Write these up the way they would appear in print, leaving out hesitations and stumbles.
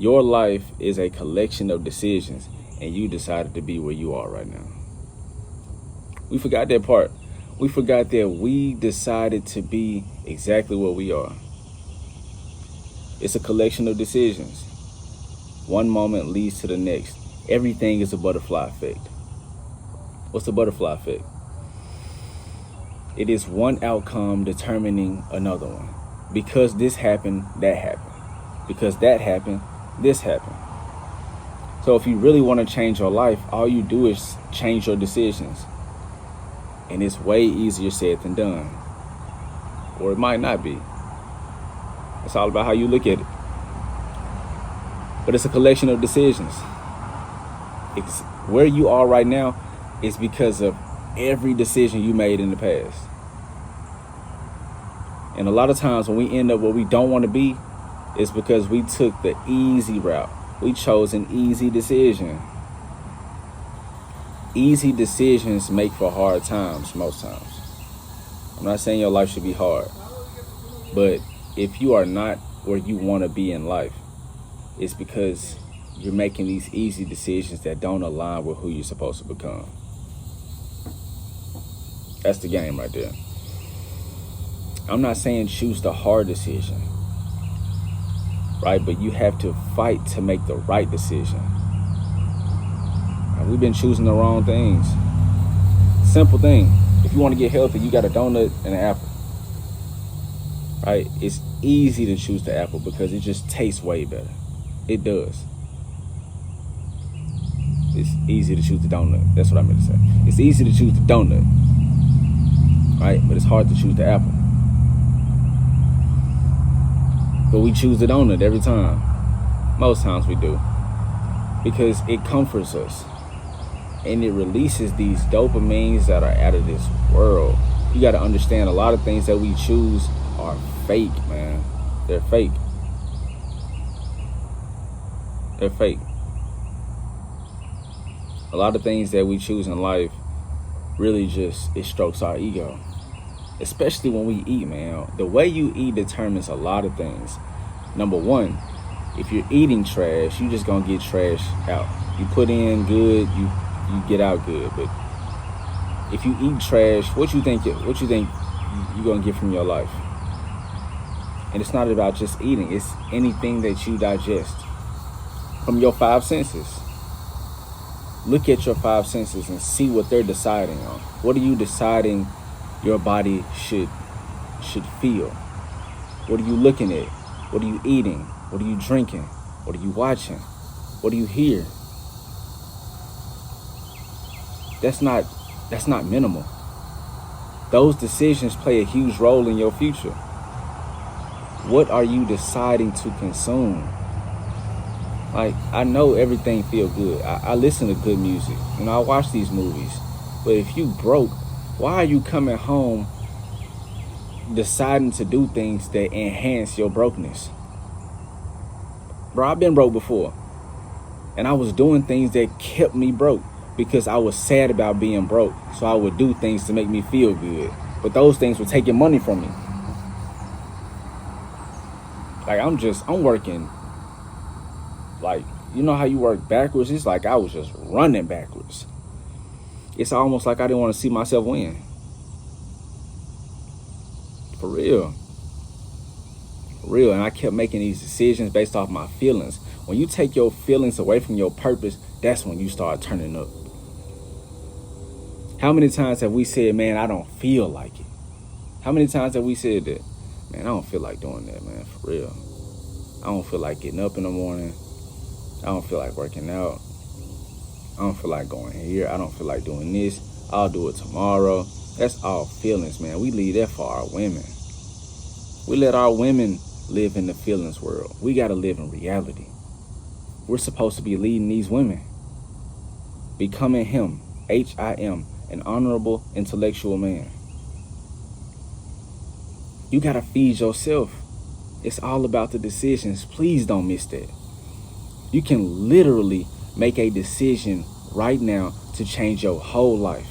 Your life is a collection of decisions, and you decided to be where you are right now. We forgot that part. We forgot that we decided to be exactly where we are. It's a collection of decisions. One moment leads to the next. Everything is a butterfly effect. What's the butterfly effect? It is one outcome determining another one. Because this happened, that happened. Because that happened, this happened. So if you really want to change your life, all you do is change your decisions. And it's way easier said than done. Or it might not be. It's all about how you look at it. But it's a collection of decisions. It's where you are right now is because of every decision you made in the past. And a lot of times when we end up where we don't want to be, it's because we took the easy route. We chose an easy decision. Easy decisions make for hard times most times. I'm not saying your life should be hard, but if you are not where you want to be in life, it's because you're making these easy decisions that don't align with who you're supposed to become. That's the game right there. I'm not saying choose the hard decision, right? But you have to fight to make the right decision. We've been choosing the wrong things. Simple thing. If you want to get healthy, you got a donut and an apple. Right? It's easy to choose the apple because it just tastes way better. It does. It's easy to choose the donut. That's what I meant to say. It's easy to choose the donut. Right? But it's hard to choose the apple. But we choose the donut every time. Most times we do. Because it comforts us. And it releases these dopamines that are out of this world. You got to understand a lot of things that we choose are fake, man. They're fake. They're fake. A lot of things that we choose in life really just, it strokes our ego. Especially when we eat, man. The way you eat determines a lot of things. Number one, if you're eating trash, you just gonna get trash out. You put in good, you get out good. But if you eat trash, what you think you're gonna get from your life? And it's not about just eating, it's anything that you digest from your five senses. Look at your five senses and see what they're deciding on. What are you deciding your body should feel? What are you looking at? What are you eating? What are you drinking? What are you watching? What do you hear? That's not minimal. Those decisions play a huge role in your future. What are you deciding to consume? Like, I know everything feel good. I listen to good music. I watch these movies. But if you broke, why are you coming home deciding to do things that enhance your brokenness? Bro, I've been broke before. And I was doing things that kept me broke because I was sad about being broke. So I would do things to make me feel good. But those things were taking money from me. Like, I'm working, like, you know how you work backwards? It's like I was just running backwards. It's almost like I didn't want to see myself win. For real. For real. And I kept making these decisions based off my feelings. When you take your feelings away from your purpose, that's when you start turning up. How many times have we said, man, I don't feel like it? How many times have we said that? Man, I don't feel like doing that, man, for real. I don't feel like getting up in the morning. I don't feel like working out. I don't feel like going here. I don't feel like doing this. I'll do it tomorrow. That's all feelings, man. We leave that for our women. We let our women live in the feelings world. We got to live in reality. We're supposed to be leading these women. Becoming him, H-I-M, an honorable, intellectual man. You got to feed yourself. It's all about the decisions. Please don't miss that. You can literally make a decision right now to change your whole life.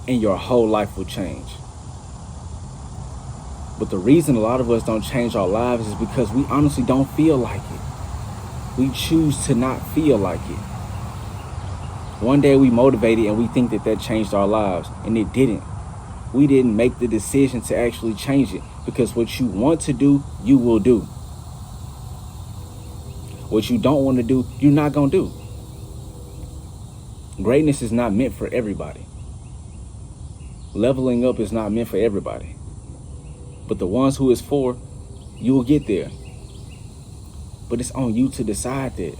And your whole life will change. But the reason a lot of us don't change our lives is because we honestly don't feel like it. We choose to not feel like it. One day we motivated and we think that changed our lives, and it didn't. We didn't make the decision to actually change it, because what you want to do, you will do. What you don't want to do, you're not going to do. Greatness is not meant for everybody. Leveling up is not meant for everybody. But the ones who it's for, you will get there. But it's on you to decide that.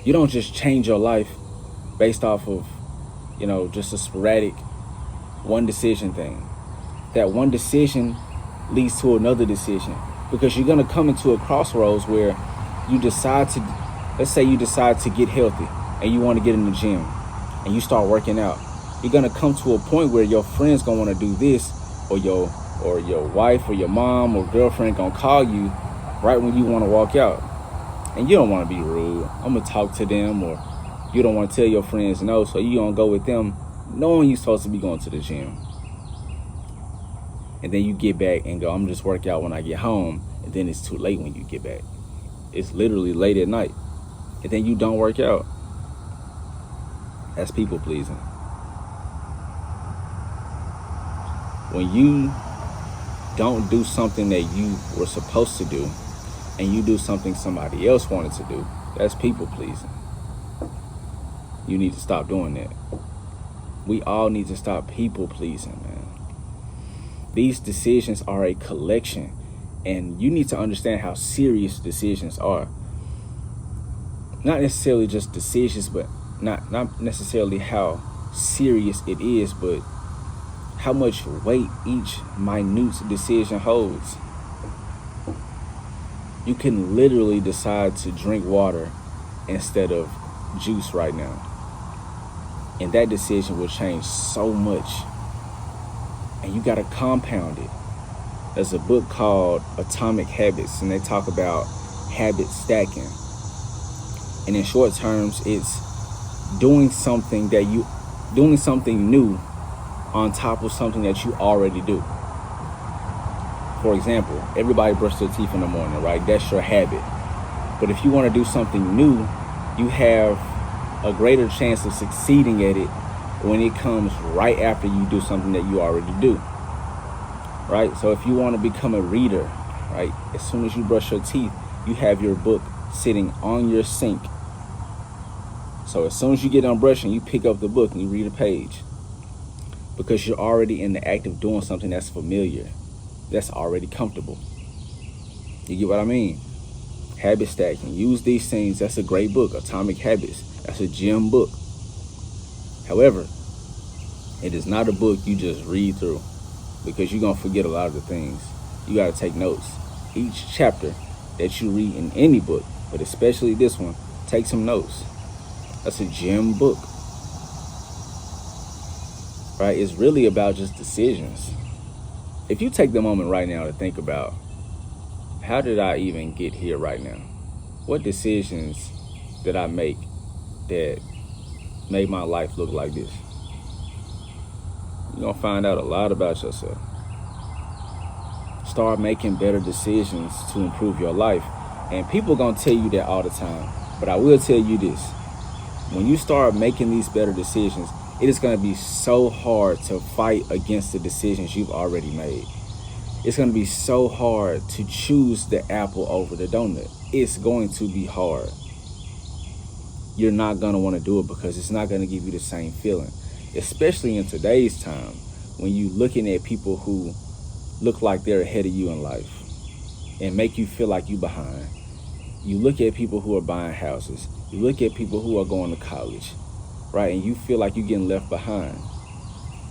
You don't just change your life based off of, just a sporadic one decision thing. That one decision leads to another decision, because you're going to come into a crossroads where you decide to, let's say you decide to get healthy and you want to get in the gym and you start working out. You're going to come to a point where your friend's going to want to do this, or your wife or your mom or girlfriend going to call you right when you want to walk out. And you don't want to be rude. I'm going to talk to them, or you don't want to tell your friends no, so you don't go with them knowing you're supposed to be going to the gym. And then you get back and go, I'm just work out when I get home, and then it's too late when you get back. It's literally late at night, and then you don't work out. That's people pleasing. When you don't do something that you were supposed to do, and you do something somebody else wanted to do, that's people pleasing. You need to stop doing that. We all need to stop people pleasing, man. These decisions are a collection, and you need to understand how serious decisions are. Not necessarily just decisions, but not necessarily how serious it is, but how much weight each minute decision holds. You can literally decide to drink water instead of juice right now, and that decision will change so much. And you got to compound it. There's a book called Atomic Habits, and they talk about habit stacking. And in short terms, it's doing something new on top of something that you already do. For example, everybody brushes their teeth in the morning, right? That's your habit. But if you want to do something new, you have a greater chance of succeeding at it when it comes right after you do something that you already do, right? So if you want to become a reader, right, as soon as you brush your teeth, you have your book sitting on your sink. So as soon as you get done brushing, you pick up the book and you read a page, because you're already in the act of doing something that's familiar, that's already comfortable. You get what I mean? Habit stacking. Use these things. That's a great book, Atomic Habits. That's a gem book. However, it is not a book you just read through, because you're going to forget a lot of the things. You got to take notes. Each chapter that you read in any book, but especially this one, take some notes. That's a gem book. Right? It's really about just decisions. If you take the moment right now to think about, how did I even get here right now? What decisions did I make that made my life look like this? You're going to find out a lot about yourself. Start making better decisions to improve your life. And people are going to tell you that all the time. But I will tell you this. When you start making these better decisions, it is going to be so hard to fight against the decisions you've already made. It's going to be so hard to choose the apple over the donut. It's going to be hard. You're not going to want to do it, because it's not going to give you the same feeling. Especially in today's time, when you're looking at people who look like they're ahead of you in life and make you feel like you're behind. You look at people who are buying houses. You look at people who are going to college, right? And you feel like you're getting left behind.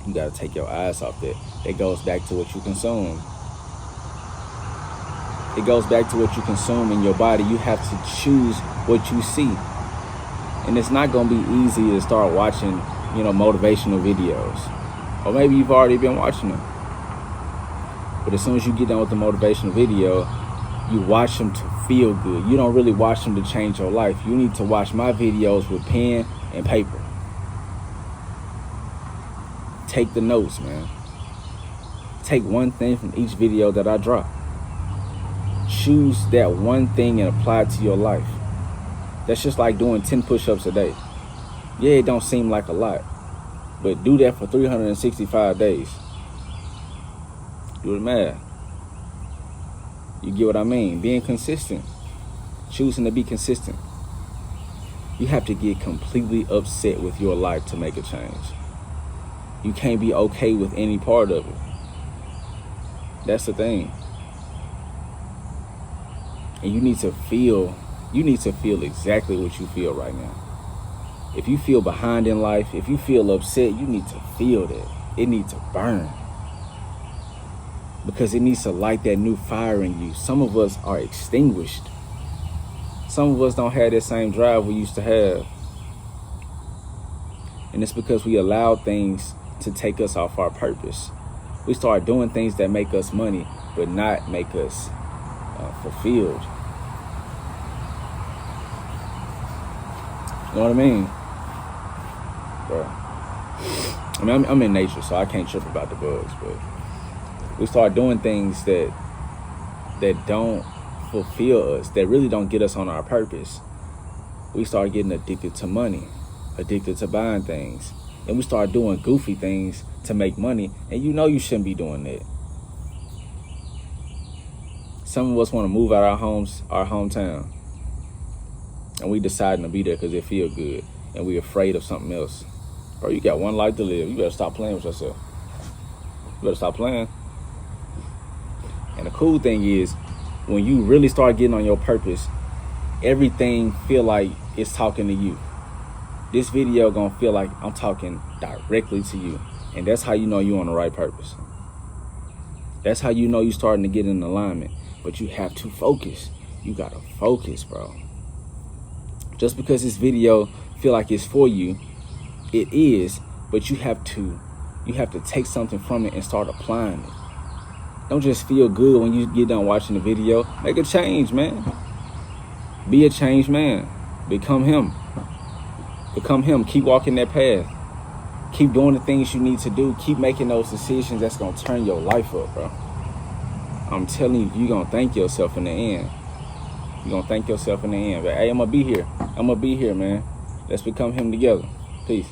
You got to take your eyes off that. It goes back to what you consume. It goes back to what you consume in your body. You have to choose what you see. And it's not going to be easy to start watching, motivational videos. Or maybe you've already been watching them. But as soon as you get done with the motivational video, you watch them to feel good. You don't really watch them to change your life. You need to watch my videos with pen and paper. Take the notes, man. Take one thing from each video that I drop. Choose that one thing and apply it to your life. That's just like doing 10 push-ups a day. Yeah, it don't seem like a lot, but do that for 365 days. Do the math. You get what I mean? Being consistent. Choosing to be consistent. You have to get completely upset with your life to make a change. You can't be okay with any part of it. That's the thing. And you need to feel exactly what you feel right now. If you feel behind in life, if you feel upset, you need to feel that. It needs to burn. Because it needs to light that new fire in you. Some of us are extinguished. Some of us don't have that same drive we used to have. And it's because we allowed things to take us off our purpose. We start doing things that make us money, but not make us fulfilled. You know what I mean? Bro. I mean, I'm in nature, so I can't trip about the bugs, but we start doing things that don't fulfill us, that really don't get us on our purpose. We start getting addicted to money, addicted to buying things. And we start doing goofy things to make money, and you know you shouldn't be doing that. Some of us want to move out our homes, our hometown, and we deciding to be there because it feel good, and we afraid of something else. Bro, you got one life to live. You better stop playing with yourself. You better stop playing. And the cool thing is, when you really start getting on your purpose, everything feel like it's talking to you. This video gonna feel like I'm talking directly to you. And that's how you know you're on the right purpose. That's how you know you're starting to get in alignment. But you have to focus. You gotta focus, bro. Just because this video feel like it's for you, it is, but you have to take something from it and start applying it. Don't just feel good when you get done watching the video. Make a change, man. Be a changed man. Become him. Become him. Keep walking that path. Keep doing the things you need to do. Keep making those decisions that's going to turn your life up, bro. I'm telling you, you're going to thank yourself in the end. You're going to thank yourself in the end. But hey, I'm going to be here. I'm going to be here, man. Let's become him together. Peace.